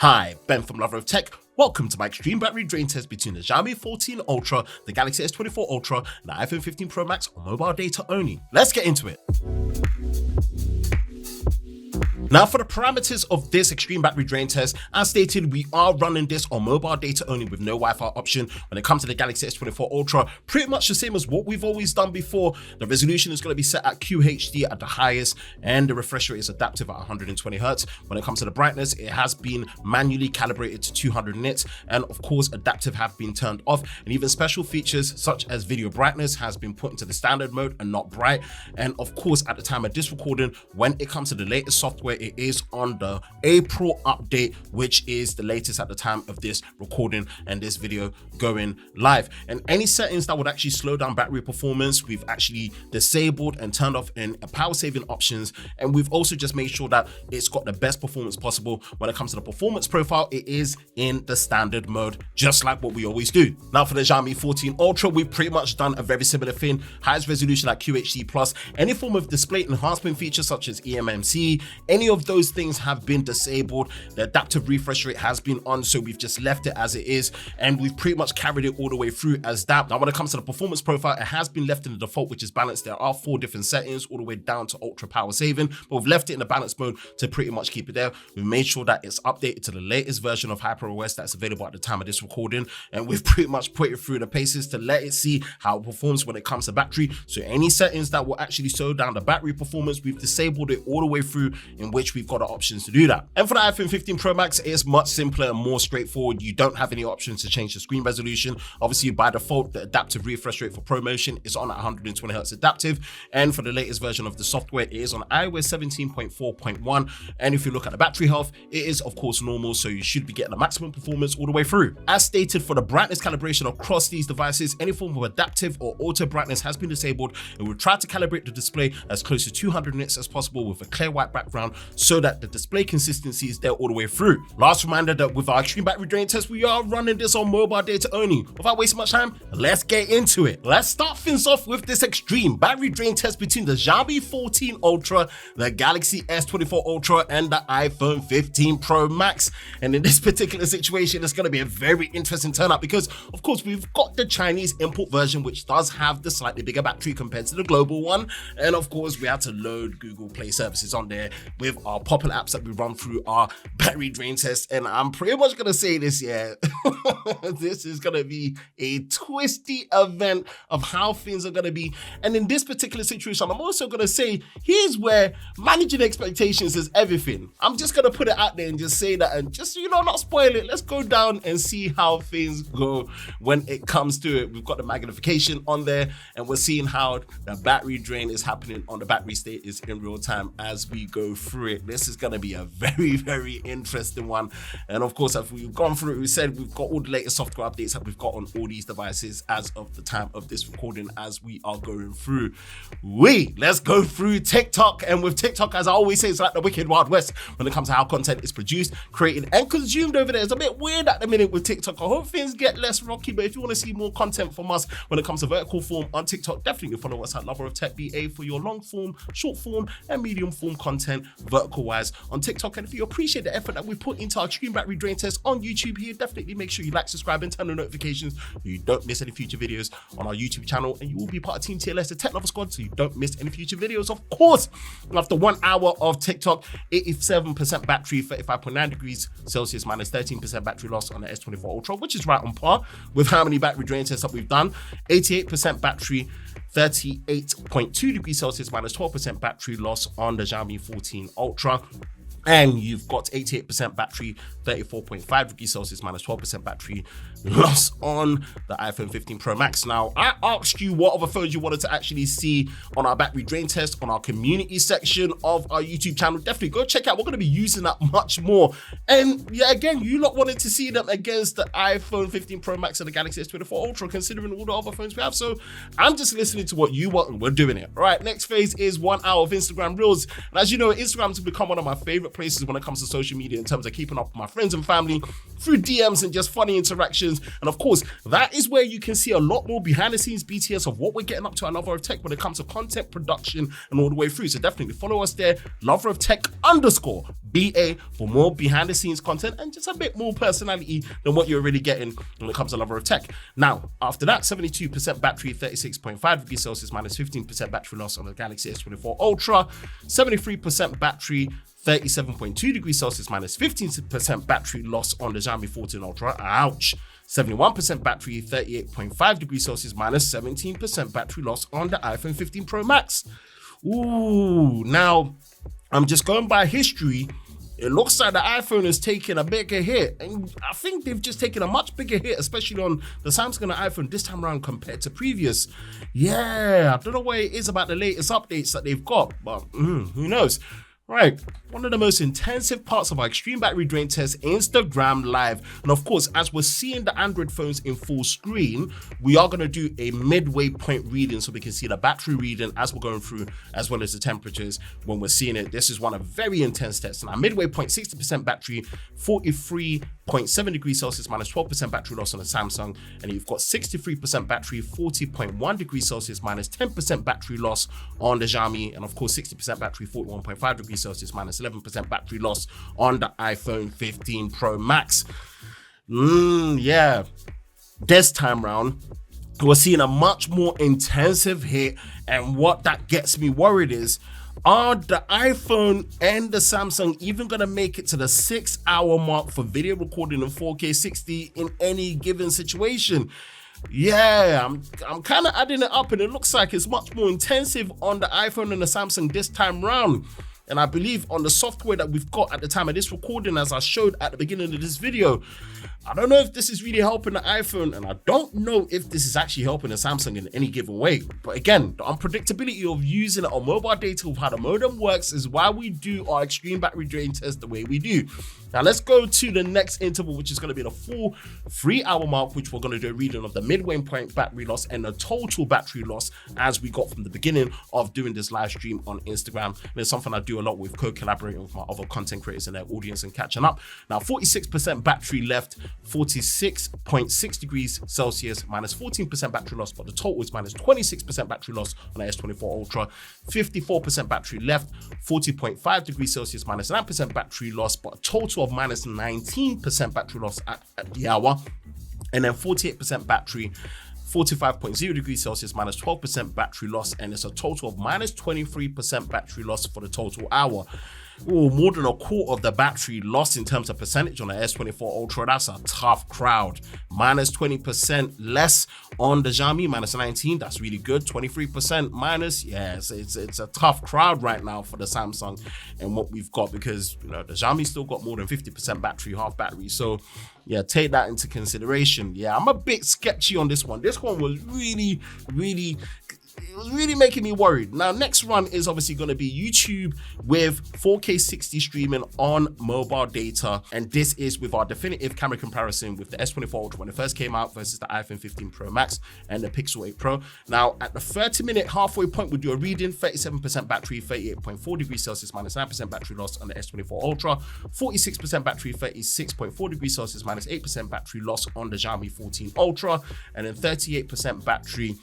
Hi, Ben from Lover of Tech. Welcome to my extreme battery drain test between the Xiaomi 14 Ultra, the Galaxy S24 Ultra, and the iPhone 15 Pro Max on mobile data only. Let's get into it. Now, for the parameters of this extreme battery drain test, as stated, we are running this on mobile data only with no Wi-Fi option. When it comes to the Galaxy S24 Ultra, pretty much the same as what we've always done before. The resolution is going to be set at QHD at the highest, and the refresh rate is adaptive at 120 Hz. When it comes to the brightness, it has been manually calibrated to 200 nits, and of course, adaptive have been turned off, and even special features such as video brightness has been put into the standard mode and not bright. And of course, at the time of this recording, when it comes to the latest software, it is on the April update, which is the latest at the time of this recording and this video going live. And any settings that would actually slow down battery performance, we've actually disabled and turned off in power saving options. And we've also just made sure that it's got the best performance possible. When it comes to the performance profile, it is in the standard mode, just like what we always do. Now for the Xiaomi 14 Ultra, we've pretty much done a very similar thing. Highest resolution at QHD+, any form of display enhancement features such as eMMC, any of those things have been disabled. The adaptive refresh rate has been on, so we've just left it as it is, and we've pretty much carried it all the way through as that. Now when it comes to the performance profile, it has been left in the default, which is balanced. There are 4 different settings all the way down to ultra power saving, but we've left it in the balance mode to pretty much keep it there. We've made sure that it's updated to the latest version of HyperOS that's available at the time of this recording, and we've pretty much put it through the paces to let it see how it performs when it comes to battery. So any settings that will actually slow down the battery performance, we've disabled it all the way through, in which we've got the options to do that. And for the iPhone 15 Pro Max, it is much simpler and more straightforward. You don't have any options to change the screen resolution. Obviously, by default, the adaptive refresh rate for ProMotion is on at 120 Hz adaptive. And for the latest version of the software, it is on iOS 17.4.1. And if you look at the battery health, it is of course normal, so you should be getting the maximum performance all the way through. As stated, for the brightness calibration across these devices, any form of adaptive or auto brightness has been disabled, and we've tried to calibrate the display as close to 200 nits as possible with a clear white background so that the display consistency is there all the way through. Last reminder that with our extreme battery drain test, we are running this on mobile data only. Without wasting much time, let's get into it. Let's start things off with this extreme battery drain test between the Xiaomi 14 Ultra, the Galaxy S24 Ultra, and the iPhone 15 Pro Max. And in this particular situation, it's going to be a very interesting turnout because, of course, we've got the Chinese import version, which does have the slightly bigger battery compared to the global one. And of course, we had to load Google Play services on there with our popular apps that we run through our battery drain test. And I'm pretty much going to say this, yeah, this is going to be a twisty event of how things are going to be. And in this particular situation, I'm also going to say, here's where managing expectations is everything. I'm just going to put it out there and just say that, and just, not spoil it. Let's go down and see how things go when it comes to it. We've got the magnification on there, and we're seeing how the battery drain is happening on the battery status in real time as we go through it. This is going to be a very interesting one. And of course, as we've gone through it, we said we've got all the latest software updates that we've got on all these devices as of the time of this recording as we are going through. Let's go through TikTok. And with TikTok, as I always say, it's like the wicked Wild West when it comes to how content is produced, created, and consumed over there. It's a bit weird at the minute with TikTok. I hope things get less rocky, but if you want to see more content from us when it comes to vertical form on TikTok, definitely follow us at Lover of Tech BA for your long form, short form, and medium form content vertical wise on TikTok. And if you appreciate the effort that we put into our extreme battery drain test on YouTube here, definitely make sure you like, subscribe, and turn on notifications so you don't miss any future videos on our YouTube channel, and you will be part of Team TLS, the Tech Lover Squad, so you don't miss any future videos. Of course, after 1 hour of TikTok, 87% battery, 35.9 degrees Celsius, minus 13% battery loss on the S24 Ultra, which is right on par with how many battery drain tests that we've done. 88% battery, 38.2 degrees Celsius, minus 12% battery loss on the Xiaomi 14 Ultra. And you've got 88% battery, 34.5 degrees Celsius, minus 12% battery loss on the iPhone 15 Pro Max. Now, I asked you what other phones you wanted to actually see on our battery drain test on our community section of our YouTube channel. Definitely go check out. We're going to be using that much more. And yeah, again, you lot wanted to see them against the iPhone 15 Pro Max and the Galaxy S24 Ultra, considering all the other phones we have. So I'm just listening to what you want and we're doing it. All right, next phase is 1 hour of Instagram Reels. And as you know, Instagram's become one of my favorite places when it comes to social media in terms of keeping up with my friends and family, through DMs and just funny interactions. And of course, that is where you can see a lot more behind the scenes BTS of what we're getting up to at Lover of Tech when it comes to content production and all the way through. So definitely follow us there, Lover of Tech _BA, for more behind the scenes content and just a bit more personality than what you're really getting when it comes to Lover of Tech. Now, after that, 72% battery, 36.5 degrees Celsius, minus 15% battery loss on the Galaxy S24 Ultra, 73% battery, 37.2 degrees Celsius, minus 15% battery loss on the Xiaomi 14 Ultra. Ouch. 71% battery, 38.5 degrees Celsius, minus 17% battery loss on the iPhone 15 Pro Max. Ooh, now I'm just going by history. It looks like the iPhone is taking a bigger hit, and I think they've just taken a much bigger hit, especially on the Samsung and the iPhone this time around compared to previous. Yeah, I don't know what it is about the latest updates that they've got, but who knows? Right, one of the most intensive parts of our extreme battery drain test, Instagram Live. And of course, as we're seeing the Android phones in full screen, we are going to do a midway point reading so we can see the battery reading as we're going through, as well as the temperatures when we're seeing it. This is one of very intense tests. Now, midway point, 60% battery, 43.7 degrees Celsius, minus 12% battery loss on the Samsung. And you've got 63% battery, 40.1 degrees Celsius, minus 10% battery loss on the Xiaomi. And of course, 60% battery, 41.5 degrees Celsius, minus 11% battery loss on the iPhone 15 Pro Max. Yeah, this time round, we're seeing a much more intensive hit. And what that gets me worried is, are the iPhone and the Samsung even going to make it to the 6-hour mark for video recording in 4K 60 in any given situation? Yeah, I'm kind of adding it up, and it looks like it's much more intensive on the iPhone and the Samsung this time round. And I believe on the software that we've got at the time of this recording, as I showed at the beginning of this video, I don't know if this is really helping the iPhone, and I don't know if this is actually helping the Samsung in any given way. But again, the unpredictability of using it on mobile data with how the modem works is why we do our extreme battery drain test the way we do. Now let's go to the next interval, which is going to be the full 3-hour mark, which we're going to do a reading of the midway point battery loss and the total battery loss as we got from the beginning of doing this live stream on Instagram. And it's something I do a lot with, co-collaborating with my other content creators and their audience and catching up. Now 46% battery left, 46.6 degrees Celsius, minus 14% battery loss, but the total is minus 26% battery loss on the S24 Ultra. 54% battery left, 40.5 degrees Celsius, minus 9% battery loss, but a total of minus 19% battery loss at the hour. And then 48% battery, 45.0 degrees Celsius, minus 12% battery loss, and it's a total of minus 23% battery loss for the total hour. Ooh, more than a quarter of the battery lost in terms of percentage on the S24 Ultra. That's a tough crowd. Minus 20% less on the Xiaomi, minus 19. That's really good. 23% minus. Yes, it's a tough crowd right now for the Samsung and what we've got, because the Xiaomi still got more than 50% battery, half battery. So yeah, take that into consideration. Yeah, I'm a bit sketchy on this one. This one was really making me worried. Now, next run is obviously going to be YouTube with 4K 60 streaming on mobile data. And this is with our definitive camera comparison with the S24 Ultra when it first came out versus the iPhone 15 Pro Max and the Pixel 8 Pro. Now, at the 30-minute halfway point, we'll do a reading, 37% battery, 38.4 degrees Celsius, minus 9% battery loss on the S24 Ultra, 46% battery, 36.4 degrees Celsius, minus 8% battery loss on the Xiaomi 14 Ultra, and then 38% battery,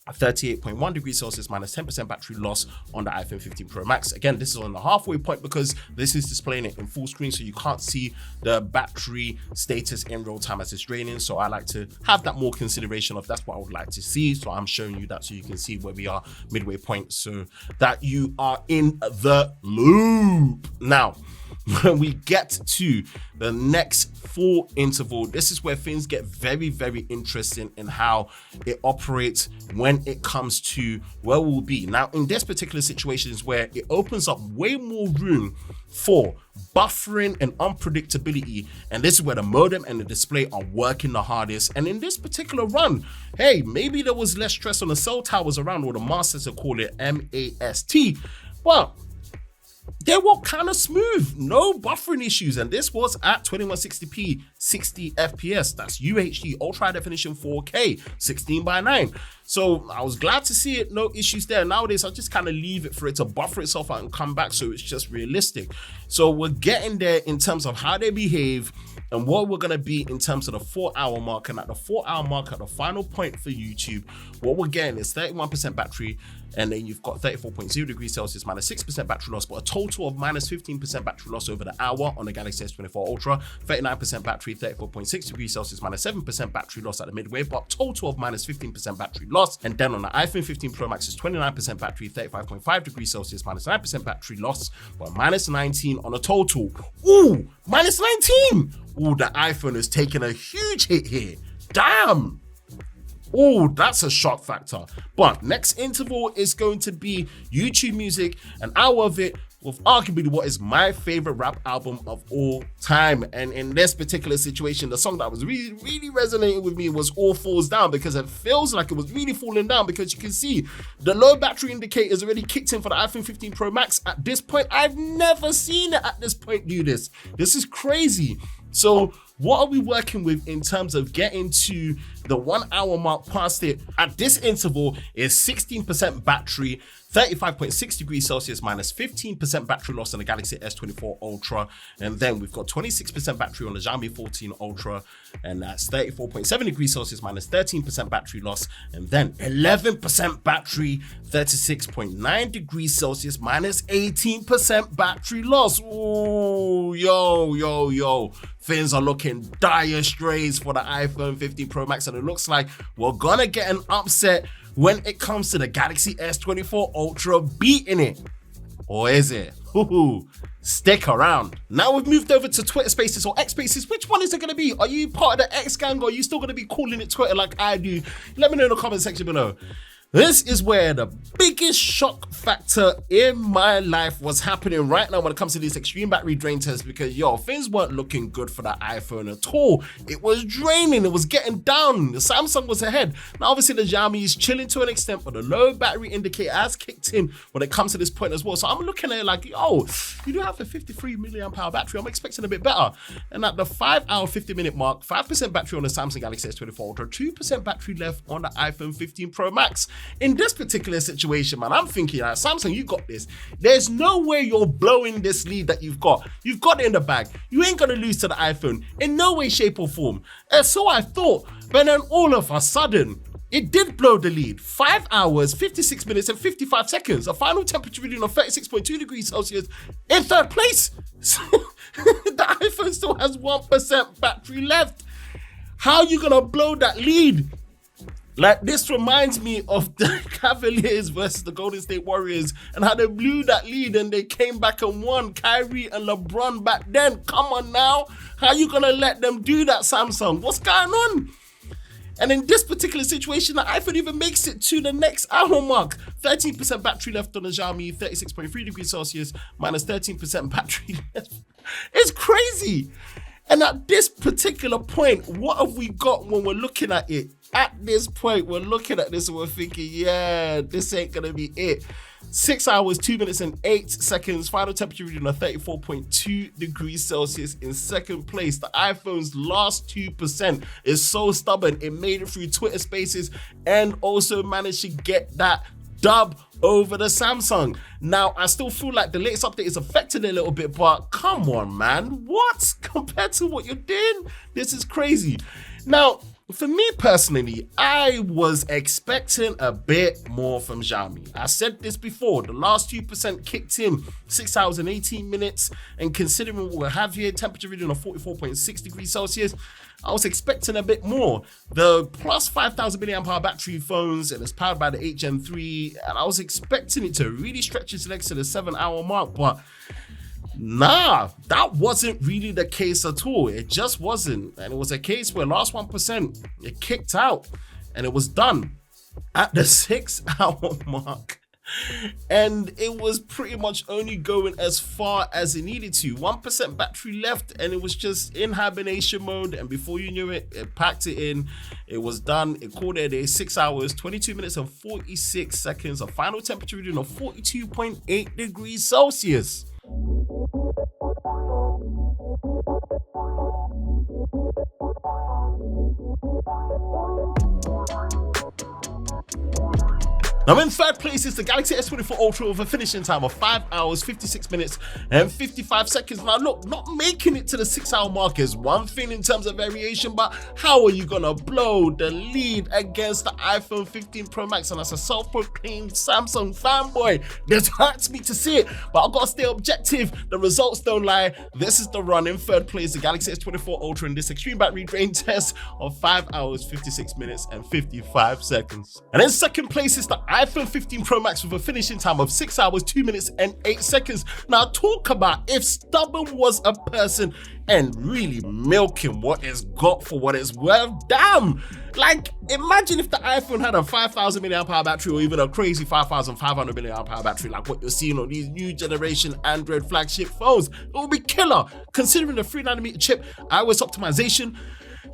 38.1 degrees Celsius, minus 10% battery loss on the iPhone 15 Pro Max. Again, this is on the halfway point because this is displaying it in full screen, so you can't see the battery status in real time as it's draining. So I like to have that more consideration of that's what I would like to see. So I'm showing you that so you can see where we are midway point, so that you are in the loop. Now, when we get to the next full interval, this is where things get very, very interesting in how it operates when it comes to where we'll be. Now, in this particular situation is where it opens up way more room for buffering and unpredictability, and this is where the modem and the display are working the hardest. And in this particular run, hey, maybe there was less stress on the cell towers around, or the mast, as they call it, MAST, but they were kind of smooth, no buffering issues, and this was at 2160p, 60 FPS. That's UHD, ultra high definition 4K, 16:9. So I was glad to see it, no issues there. Nowadays, I just kind of leave it for it to buffer itself out and come back, so it's just realistic. So we're getting there in terms of how they behave and what we're gonna be in terms of the 4-hour mark. And at the 4-hour mark, at the final point for YouTube, what we're getting is 31% battery, and then you've got 34.0 degrees Celsius, minus 6% battery loss, but a total of minus 15% battery loss over the hour on the Galaxy S24 Ultra, 39% battery, 34.6 degrees Celsius, minus 7% battery loss at the midway, but total of minus 15% battery loss. And then on the iPhone 15 Pro Max is 29% battery, 35.5 degrees Celsius, minus 9% battery loss, but minus 19 on a total. Ooh, minus 19! Ooh, the iPhone is taking a huge hit here. Damn! Oh, that's a shock factor. But next interval is going to be YouTube Music, an hour of it with arguably what is my favorite rap album of all time. And in this particular situation, the song that was really resonating with me was All Falls Down, because it feels like it was really falling down, because you can see the low battery indicators already kicked in for the iPhone 15 Pro Max at this point. I've never seen it at this point do this. This is crazy. So what are we working with in terms of getting to the 1 hour mark past it? At this interval is 16% battery, 35.6 degrees Celsius, minus 15% battery loss on the Galaxy S24 Ultra. And then we've got 26% battery on the Xiaomi 14 Ultra, and that's 34.7 degrees Celsius, minus 13% battery loss. And then 11% battery, 36.9 degrees Celsius, minus 18% battery loss. Ooh, yo. Things are looking dire straits for the iPhone 15 Pro Max, and it looks like we're gonna get an upset when it comes to the Galaxy S24 Ultra beating it. Or is it? Ooh, stick around. Now we've moved over to Twitter Spaces or X Spaces. Which one is it gonna be? Are you part of the X gang, or are you still gonna be calling it Twitter like I do? Let me know in the comment section below. This is where the biggest shock factor in my life was happening right now when it comes to these extreme battery drain tests, because things weren't looking good for the iPhone at all. It was draining, it was getting down. The Samsung was ahead. Now obviously the Xiaomi is chilling to an extent, but the low battery indicator has kicked in when it comes to this point as well. So I'm looking at it like, you do have a 53 milliamp hour battery. I'm expecting a bit better. And at the 5 hour 50 minute mark, 5% battery on the Samsung Galaxy S24 Ultra, 2% battery left on the iPhone 15 Pro Max. In this particular situation, man, I'm thinking, Samsung, you got this. There's no way you're blowing this lead that you've got. You've got it in the bag. You ain't gonna lose to the iPhone in no way, shape, or form. And so I thought, but then all of a sudden, it did blow the lead. 5 hours, 56 minutes, and 55 seconds. A final temperature reading of 36.2 degrees Celsius in third place. So the iPhone still has 1% battery left. How are you gonna blow that lead? Like, this reminds me of the Cavaliers versus the Golden State Warriors and how they blew that lead and they came back and won. Kyrie and LeBron back then. Come on now. How are you going to let them do that, Samsung? What's going on? And in this particular situation, the iPhone even makes it to the next hour mark. 13% battery left on the Xiaomi, 36.3 degrees Celsius, minus 13% battery left. It's crazy. And at this particular point, what have we got when we're looking at it? At this point, we're looking at this and we're thinking, yeah, this ain't gonna be it. 6 hours, 2 minutes and 8 seconds. Final temperature reading of 34.2 degrees Celsius in second place. The iPhone's last 2% is so stubborn. It made it through Twitter Spaces and also managed to get that dub over the Samsung. Now, I still feel like the latest update is affecting it a little bit, but come on, man. What? Compared to what you're doing? This is crazy. Now, for me personally, I was expecting a bit more from Xiaomi. I said this before, the last 2% kicked in 6 hours and 18 minutes, and considering what we have here, temperature reading of 44.6 degrees Celsius, I was expecting a bit more. The plus 5,000 milliamp hour battery phones, and it's powered by the 8 Gen 3, and I was expecting it to really stretch its legs to the 7 hour mark, but nah, that wasn't really the case at all. It just wasn't. And it was a case where last 1%, it kicked out and it was done at the 6 hour mark. And it was pretty much only going as far as it needed to. 1% battery left and it was just in hibernation mode. And before you knew it, it packed it in. It was done. It called it a day. 6 hours, 22 minutes and 46 seconds. A final temperature reading of 42.8 degrees Celsius. Now in third place is the Galaxy S24 Ultra with a finishing time of 5 hours, 56 minutes and 55 seconds. Now look, not making it to the 6-hour mark is one thing in terms of variation, but how are you gonna blow the lead against the iPhone 15 Pro Max? And as a self-proclaimed Samsung fanboy, this hurts me to see it, but I've got to stay objective. The results don't lie. This is the run. In third place, the Galaxy S24 Ultra in this extreme battery drain test of 5 hours, 56 minutes and 55 seconds. And in second place is the iPhone 15 Pro Max with a finishing time of 6 hours, 2 minutes and 8 seconds. Now talk about if stubborn was a person and really milking what it's got for what it's worth. Damn! Like, imagine if the iPhone had a 5,000 mAh battery or even a crazy 5,500 mAh battery like what you're seeing on these new generation Android flagship phones. It would be killer. Considering the 3nm chip, iOS optimization,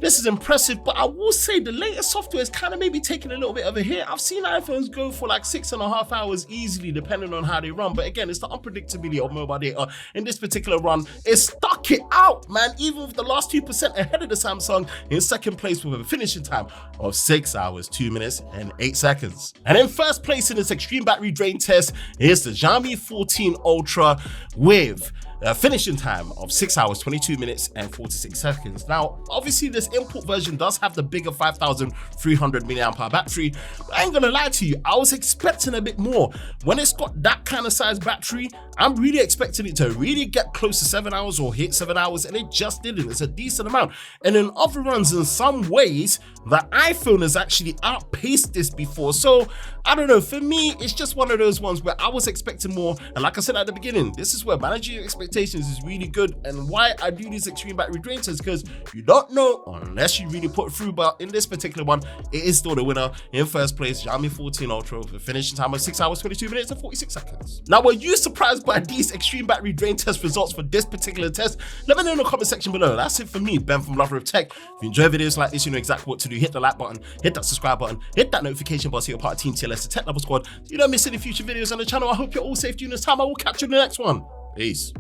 this is impressive, but I will say the latest software is kind of maybe taking a little bit of a hit. I've seen iPhones go for like 6.5 hours easily, depending on how they run. But again, it's the unpredictability of mobile data. In this particular run, it stuck it out, man. Even with the last 2% ahead of the Samsung in second place with a finishing time of 6 hours, 2 minutes and 8 seconds. And in first place in this extreme battery drain test is the Xiaomi 14 Ultra with a finishing time of 6 hours, 22 minutes and 46 seconds. Now, obviously this import version does have the bigger 5,300 mAh battery, but I ain't gonna lie to you, I was expecting a bit more. When it's got that kind of size battery, I'm really expecting it to really get close to 7 hours or hit 7 hours, and it just didn't. It's a decent amount. And in other runs, in some ways, the iPhone has actually outpaced this before. So I don't know, for me, it's just one of those ones where I was expecting more. And like I said at the beginning, this is where managing your expectations is really good, and why I do these extreme battery drain tests, because you don't know unless you really put it through. But in this particular one, it is still the winner. In first place, Xiaomi 14 Ultra with a finishing time of 6 hours, 22 minutes and 46 seconds. Now, were you surprised by these extreme battery drain test results for this particular test? Let me know in the comment section below. That's it for me, Ben from Lover of Tech. If you enjoy videos like this, you know exactly what to do. Hit the like button, hit that subscribe button, hit that notification bell so you're part of Team TLS, the Tech Level Squad, so you don't miss any future videos on the channel. I hope you're all safe during this time. I will catch you in the next one. Peace.